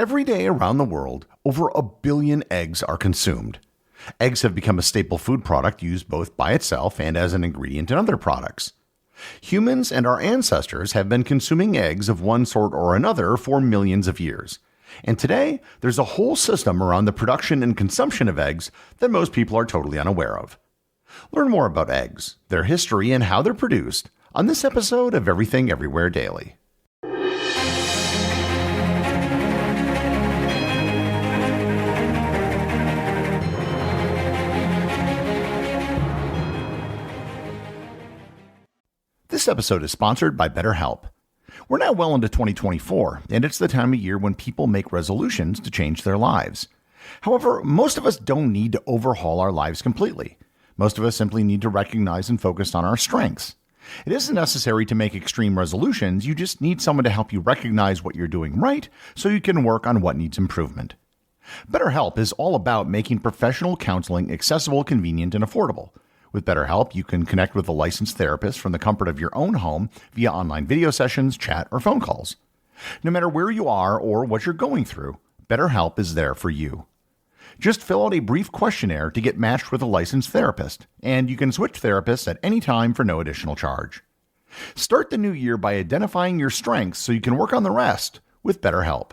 Every day around the world, over 1 billion eggs are consumed. Eggs have become a staple food product used both by itself and as an ingredient in other products. Humans and our ancestors have been consuming eggs of one sort or another for millions of years. And today, there's a whole system around the production and consumption of eggs that most people are totally unaware of. Learn more about eggs, their history, and how they're produced on this episode of Everything Everywhere Daily. This episode is sponsored by BetterHelp. We're now well into 2024, and it's the time of year when people make resolutions to change their lives. However, most of us don't need to overhaul our lives completely. Most of us simply need to recognize and focus on our strengths. It isn't necessary to make extreme resolutions, you just need someone to help you recognize what you're doing right so you can work on what needs improvement. BetterHelp is all about making professional counseling accessible, convenient, and affordable. With BetterHelp, you can connect with a licensed therapist from the comfort of your own home via online video sessions, chat, or phone calls. No matter where you are or what you're going through, BetterHelp is there for you. Just fill out a brief questionnaire to get matched with a licensed therapist, and you can switch therapists at any time for no additional charge. Start the new year by identifying your strengths so you can work on the rest with BetterHelp.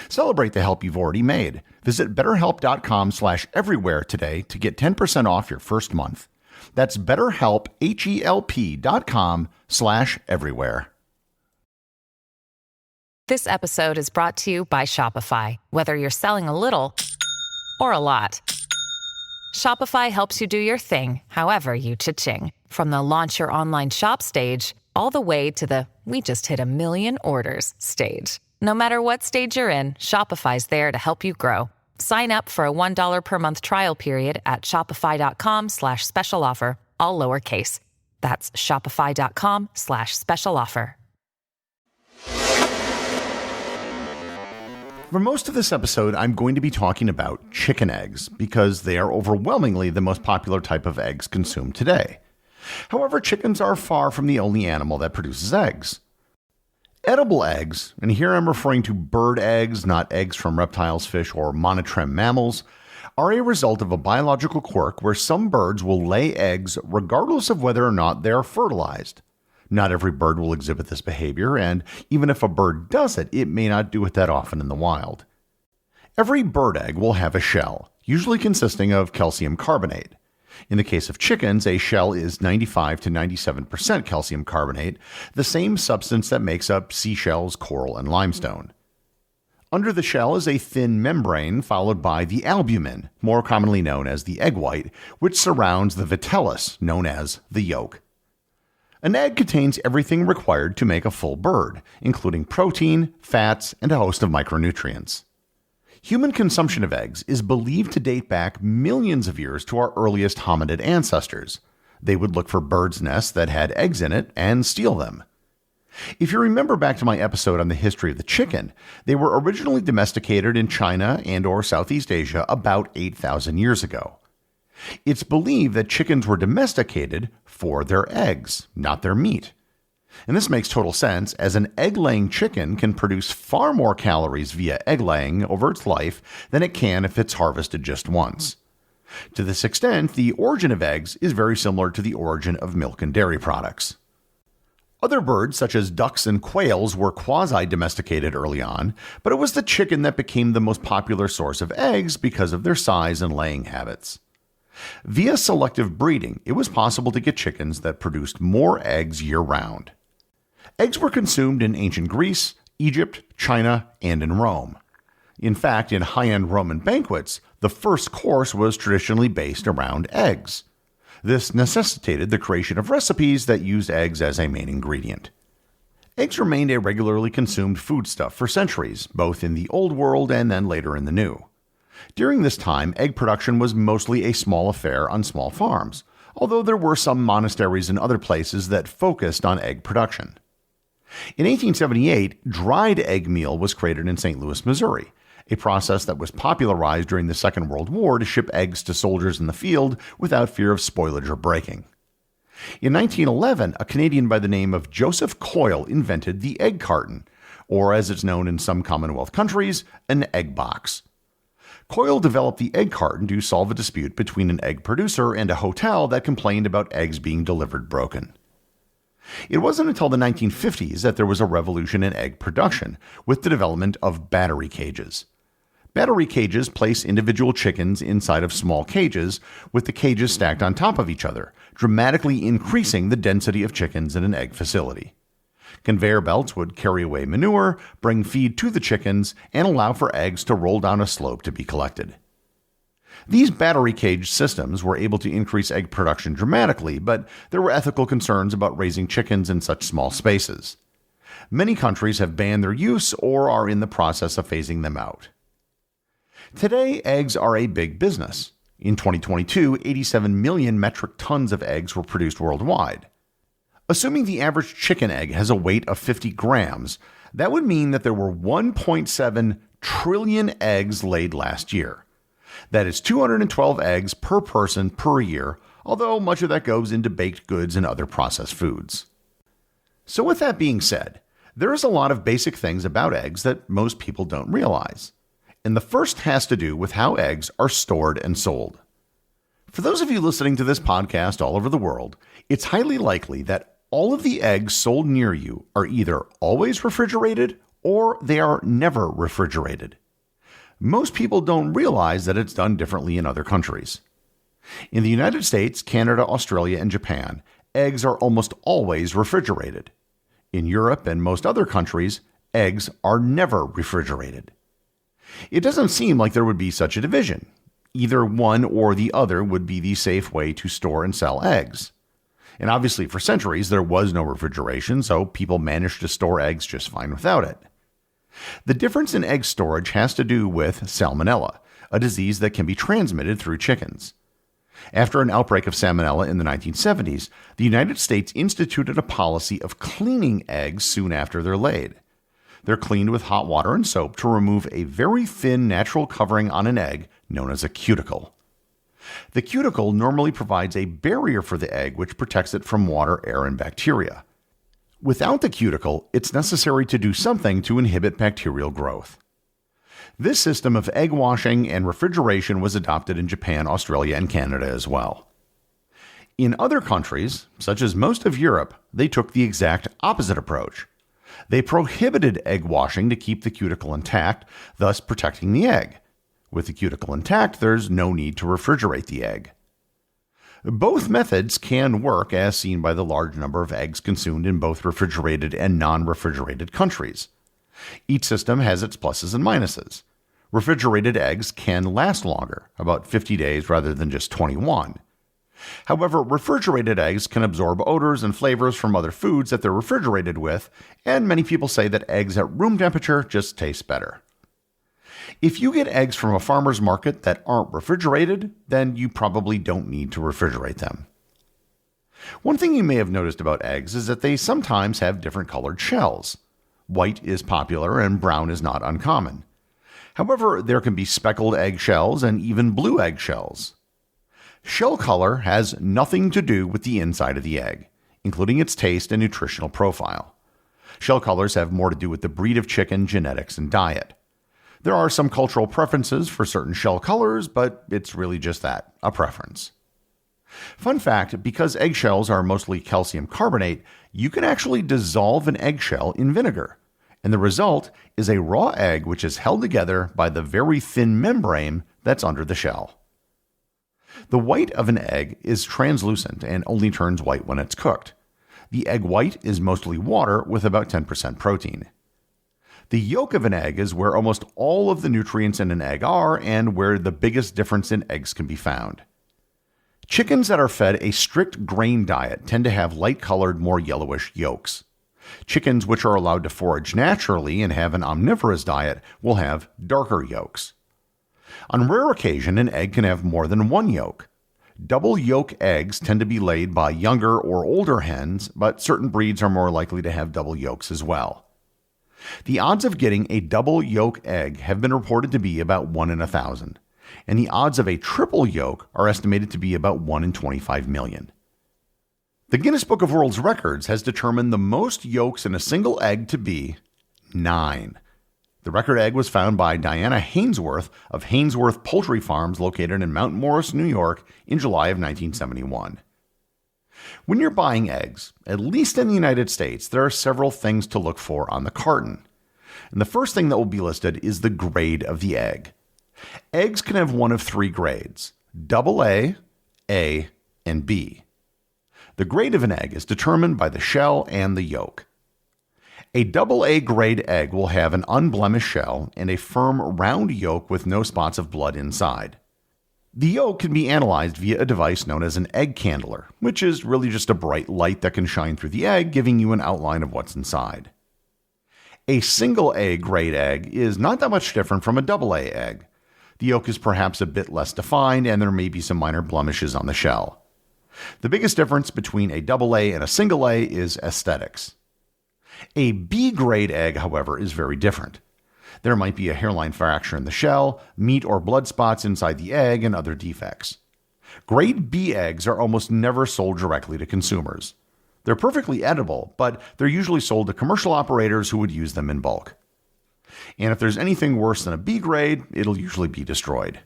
Celebrate the help you've already made. Visit BetterHelp.com/everywhere today to get 10% off your first month. That's BetterHelp, HELP.com/everywhere. This episode is brought to you by Shopify. Whether you're selling a little or a lot, Shopify helps you do your thing, however you cha-ching. From the launch your online shop stage, all the way to the we just hit 1 million orders stage. No matter what stage you're in, Shopify's there to help you grow. Sign up for a $1 per month trial period at shopify.com/special offer, all lowercase. That's shopify.com/special offer. For most of this episode, I'm going to be talking about chicken eggs because they are overwhelmingly the most popular type of eggs consumed today. However, chickens are far from the only animal that produces eggs. Edible eggs, and here I'm referring to bird eggs, not eggs from reptiles, fish, or monotreme mammals, are a result of a biological quirk where some birds will lay eggs regardless of whether or not they are fertilized. Not every bird will exhibit this behavior, and even if a bird does it, it may not do it that often in the wild. Every bird egg will have a shell, usually consisting of calcium carbonate. In the case of chickens, a shell is 95 to 97% calcium carbonate, the same substance that makes up seashells, coral, and limestone. Under the shell is a thin membrane followed by the albumin, more commonly known as the egg white, which surrounds the vitellus, known as the yolk. An egg contains everything required to make a full bird, including protein, fats, and a host of micronutrients. Human consumption of eggs is believed to date back millions of years to our earliest hominid ancestors. They would look for birds' nests that had eggs in it and steal them. If you remember back to my episode on the history of the chicken, they were originally domesticated in China and/or Southeast Asia about 8,000 years ago. It's believed that chickens were domesticated for their eggs, not their meat. And this makes total sense, as an egg-laying chicken can produce far more calories via egg-laying over its life than it can if it's harvested just once. To this extent, the origin of eggs is very similar to the origin of milk and dairy products. Other birds, such as ducks and quails, were quasi-domesticated early on, but it was the chicken that became the most popular source of eggs because of their size and laying habits. Via selective breeding, it was possible to get chickens that produced more eggs year-round. Eggs were consumed in ancient Greece, Egypt, China, and in Rome. In fact, in high-end Roman banquets, the first course was traditionally based around eggs. This necessitated the creation of recipes that used eggs as a main ingredient. Eggs remained a regularly consumed foodstuff for centuries, both in the Old World and then later in the New. During this time, egg production was mostly a small affair on small farms, although there were some monasteries and other places that focused on egg production. In 1878, dried egg meal was created in St. Louis, Missouri, a process that was popularized during the Second World War to ship eggs to soldiers in the field without fear of spoilage or breaking. In 1911, a Canadian by the name of Joseph Coyle invented the egg carton, or as it's known in some Commonwealth countries, an egg box. Coyle developed the egg carton to solve a dispute between an egg producer and a hotel that complained about eggs being delivered broken. It wasn't until the 1950s that there was a revolution in egg production, with the development of battery cages. Battery cages place individual chickens inside of small cages, with the cages stacked on top of each other, dramatically increasing the density of chickens in an egg facility. Conveyor belts would carry away manure, bring feed to the chickens, and allow for eggs to roll down a slope to be collected. These battery cage systems were able to increase egg production dramatically, but there were ethical concerns about raising chickens in such small spaces. Many countries have banned their use or are in the process of phasing them out. Today, eggs are a big business. In 2022, 87 million metric tons of eggs were produced worldwide. Assuming the average chicken egg has a weight of 50 grams, that would mean that there were 1.7 trillion eggs laid last year. That is 212 eggs per person per year, although much of that goes into baked goods and other processed foods. So with that being said, there is a lot of basic things about eggs that most people don't realize. And the first has to do with how eggs are stored and sold. For those of you listening to this podcast all over the world, it's highly likely that all of the eggs sold near you are either always refrigerated or they are never refrigerated. Most people don't realize that it's done differently in other countries. In the United States, Canada, Australia, and Japan, eggs are almost always refrigerated. In Europe and most other countries, eggs are never refrigerated. It doesn't seem like there would be such a division. Either one or the other would be the safe way to store and sell eggs. And obviously for centuries there was no refrigeration, so people managed to store eggs just fine without it. The difference in egg storage has to do with salmonella, a disease that can be transmitted through chickens. After an outbreak of salmonella in the 1970s, the United States instituted a policy of cleaning eggs soon after they're laid. They're cleaned with hot water and soap to remove a very thin natural covering on an egg known as a cuticle. The cuticle normally provides a barrier for the egg which protects it from water, air, and bacteria. Without the cuticle, it's necessary to do something to inhibit bacterial growth. This system of egg washing and refrigeration was adopted in Japan, Australia, and Canada as well. In other countries, such as most of Europe, they took the exact opposite approach. They prohibited egg washing to keep the cuticle intact, thus protecting the egg. With the cuticle intact, there's no need to refrigerate the egg. Both methods can work, as seen by the large number of eggs consumed in both refrigerated and non-refrigerated countries. Each system has its pluses and minuses. Refrigerated eggs can last longer, about 50 days rather than just 21. However, refrigerated eggs can absorb odors and flavors from other foods that they're refrigerated with, and many people say that eggs at room temperature just taste better. If you get eggs from a farmer's market that aren't refrigerated, then you probably don't need to refrigerate them. One thing you may have noticed about eggs is that they sometimes have different colored shells. White is popular and brown is not uncommon. However, there can be speckled egg shells and even blue egg shells. Shell color has nothing to do with the inside of the egg, including its taste and nutritional profile. Shell colors have more to do with the breed of chicken, genetics, and diet. There are some cultural preferences for certain shell colors, but it's really just that, a preference. Fun fact, because eggshells are mostly calcium carbonate, you can actually dissolve an eggshell in vinegar, and the result is a raw egg which is held together by the very thin membrane that's under the shell. The white of an egg is translucent and only turns white when it's cooked. The egg white is mostly water with about 10% protein. The yolk of an egg is where almost all of the nutrients in an egg are and where the biggest difference in eggs can be found. Chickens that are fed a strict grain diet tend to have light-colored, more yellowish yolks. Chickens which are allowed to forage naturally and have an omnivorous diet will have darker yolks. On rare occasion, an egg can have more than one yolk. Double yolk eggs tend to be laid by younger or older hens, but certain breeds are more likely to have double yolks as well. The odds of getting a double yolk egg have been reported to be about 1 in 1,000, and the odds of a triple yolk are estimated to be about 1 in 25 million. The Guinness Book of World Records has determined the most yolks in a single egg to be 9. The record egg was found by Diana Hainsworth of Hainsworth Poultry Farms located in Mount Morris, New York in July of 1971. When you're buying eggs, at least in the United States, there are several things to look for on the carton. And the first thing that will be listed is the grade of the egg. Eggs can have one of 3 grades: AA, A, and B. The grade of an egg is determined by the shell and the yolk. A AA grade egg will have an unblemished shell and a firm, round yolk with no spots of blood inside. The yolk can be analyzed via a device known as an egg candler, which is really just a bright light that can shine through the egg, giving you an outline of what's inside. A single A grade egg is not that much different from a AA egg. The yolk is perhaps a bit less defined, and there may be some minor blemishes on the shell. The biggest difference between a AA and a single A is aesthetics. A B grade egg, however, is very different. There might be a hairline fracture in the shell, meat or blood spots inside the egg, and other defects. Grade B eggs are almost never sold directly to consumers. They're perfectly edible, but they're usually sold to commercial operators who would use them in bulk. And if there's anything worse than a B grade, it'll usually be destroyed.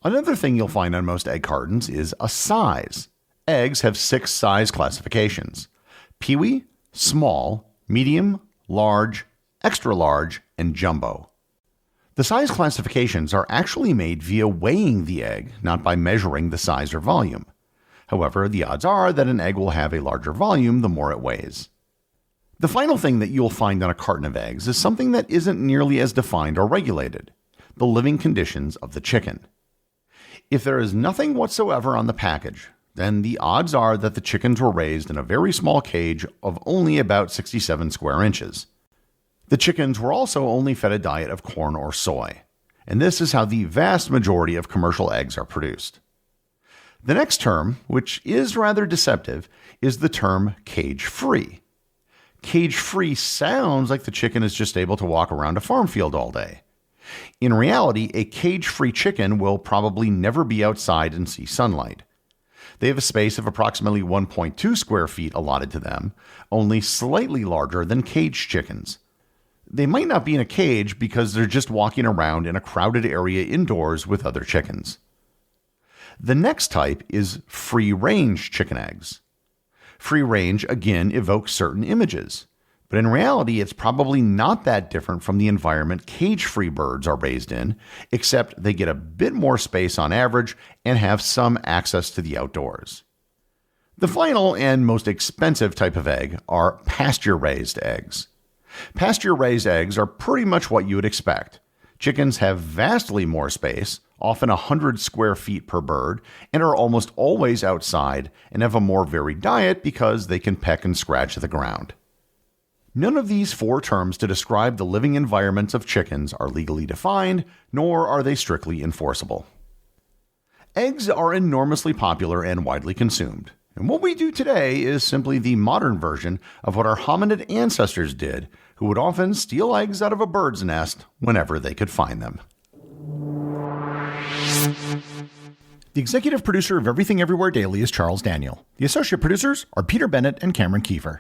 Another thing you'll find on most egg cartons is a size. Eggs have 6 size classifications: peewee, small, medium, large, extra large, and jumbo. The size classifications are actually made via weighing the egg, not by measuring the size or volume. However, the odds are that an egg will have a larger volume the more it weighs. The final thing that you'll find on a carton of eggs is something that isn't nearly as defined or regulated: the living conditions of the chicken. If there is nothing whatsoever on the package, then the odds are that the chickens were raised in a very small cage of only about 67 square inches. The chickens were also only fed a diet of corn or soy, and this is how the vast majority of commercial eggs are produced. The next term, which is rather deceptive, is the term cage-free. Cage-free sounds like the chicken is just able to walk around a farm field all day. In reality, a cage-free chicken will probably never be outside and see sunlight. They have a space of approximately 1.2 square feet allotted to them, only slightly larger than caged chickens. They might not be in a cage because they're just walking around in a crowded area indoors with other chickens. The next type is free-range chicken eggs. Free-range, again, evokes certain images, but in reality, it's probably not that different from the environment cage-free birds are raised in, except they get a bit more space on average and have some access to the outdoors. The final and most expensive type of egg are pasture-raised eggs. Pasture-raised eggs are pretty much what you would expect. Chickens have vastly more space, often 100 square feet per bird, and are almost always outside and have a more varied diet because they can peck and scratch the ground. None of these 4 terms to describe the living environments of chickens are legally defined, nor are they strictly enforceable. Eggs are enormously popular and widely consumed, and what we do today is simply the modern version of what our hominid ancestors did, who would often steal eggs out of a bird's nest whenever they could find them. The executive producer of Everything Everywhere Daily is Charles Daniel. The associate producers are Peter Bennett and Cameron Kieffer.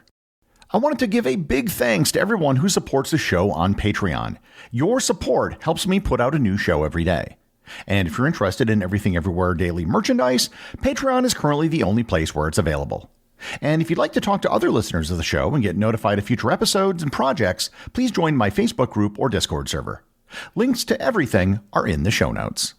I wanted to give a big thanks to everyone who supports the show on Patreon. Your support helps me put out a new show every day. And if you're interested in Everything Everywhere Daily merchandise, Patreon is currently the only place where it's available. And if you'd like to talk to other listeners of the show and get notified of future episodes and projects, please join my Facebook group or Discord server. Links to everything are in the show notes.